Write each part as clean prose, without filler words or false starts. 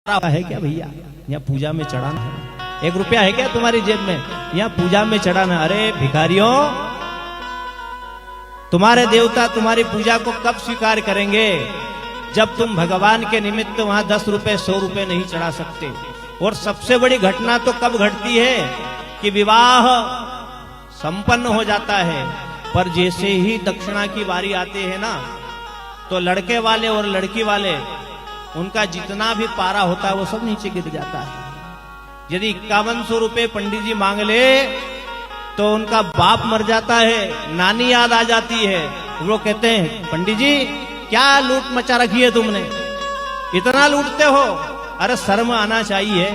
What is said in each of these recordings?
है क्या भैया, यहाँ पूजा में चढ़ाना है? 1 रुपया है क्या तुम्हारी जेब में, यहाँ पूजा में चढ़ाना? अरे भिखारियों, तुम्हारे देवता तुम्हारी पूजा को कब स्वीकार करेंगे? जब तुम भगवान के निमित्त वहां 10 रुपए 100 रुपए नहीं चढ़ा सकते। और सबसे बड़ी घटना तो कब घटती है कि विवाह संपन्न हो जाता है, पर जैसे ही दक्षिणा की बारी आती है ना, तो लड़के वाले और लड़की वाले उनका जितना भी पारा होता है वो सब नीचे गिर जाता है। यदि 5100 रुपए पंडित जी मांग ले तो उनका बाप मर जाता है, नानी याद आ जाती है। वो कहते हैं पंडित जी क्या लूट मचा रखी है तुमने, इतना लूटते हो? अरे शर्म आना चाहिए।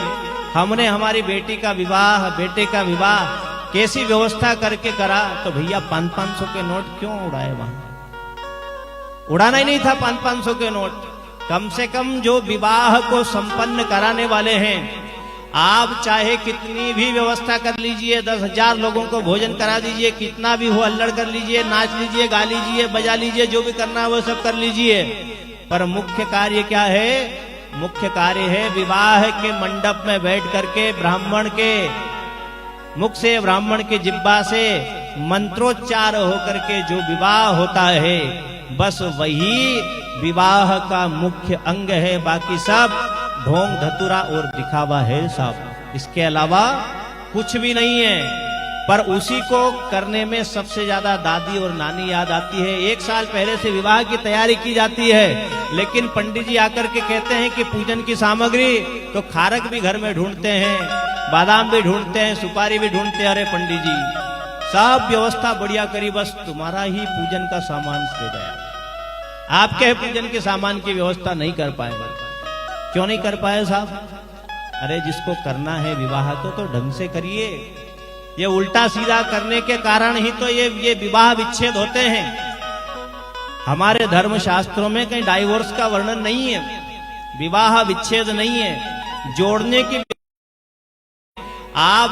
हमने हमारी बेटी का विवाह, बेटे का विवाह कैसी व्यवस्था करके करा, तो भैया 500 के नोट क्यों उड़ाए? वहां उड़ाना ही नहीं था 500 के नोट। कम से कम जो विवाह को संपन्न कराने वाले हैं, आप चाहे कितनी भी व्यवस्था कर लीजिए, 10,000 लोगों को भोजन करा दीजिए, कितना भी हो अल्लड़ कर लीजिए, नाच लीजिए, गा लीजिए, बजा लीजिए, जो भी करना है वो सब कर लीजिए, पर मुख्य कार्य क्या है? मुख्य कार्य है विवाह के मंडप में बैठ करके ब्राह्मण के मुख से, ब्राह्मण के जिब्बा से मंत्रोच्चार होकर के जो विवाह होता है, बस वही विवाह का मुख्य अंग है। बाकी सब ढोंग धतुरा और दिखावा है सब, इसके अलावा कुछ भी नहीं है। पर उसी को करने में सबसे ज्यादा दादी और नानी याद आती है। 1 साल पहले से विवाह की तैयारी की जाती है, लेकिन पंडित जी आकर के कहते हैं कि पूजन की सामग्री, तो खारक भी घर में ढूंढते हैं, बादाम भी ढूंढते हैं, सुपारी भी ढूंढते हैं। अरे पंडित जी सब व्यवस्था बढ़िया करी, बस तुम्हारा ही पूजन का सामान से गया, आपके पूजन के सामान की व्यवस्था नहीं कर पाए। क्यों नहीं कर पाए साहब? अरे जिसको करना है विवाह तो ढंग से करिए। ये उल्टा सीधा करने के कारण ही तो ये विवाह विच्छेद होते हैं। हमारे धर्म शास्त्रों में कहीं डाइवोर्स का वर्णन नहीं है, विवाह विच्छेद नहीं है, जोड़ने की। आप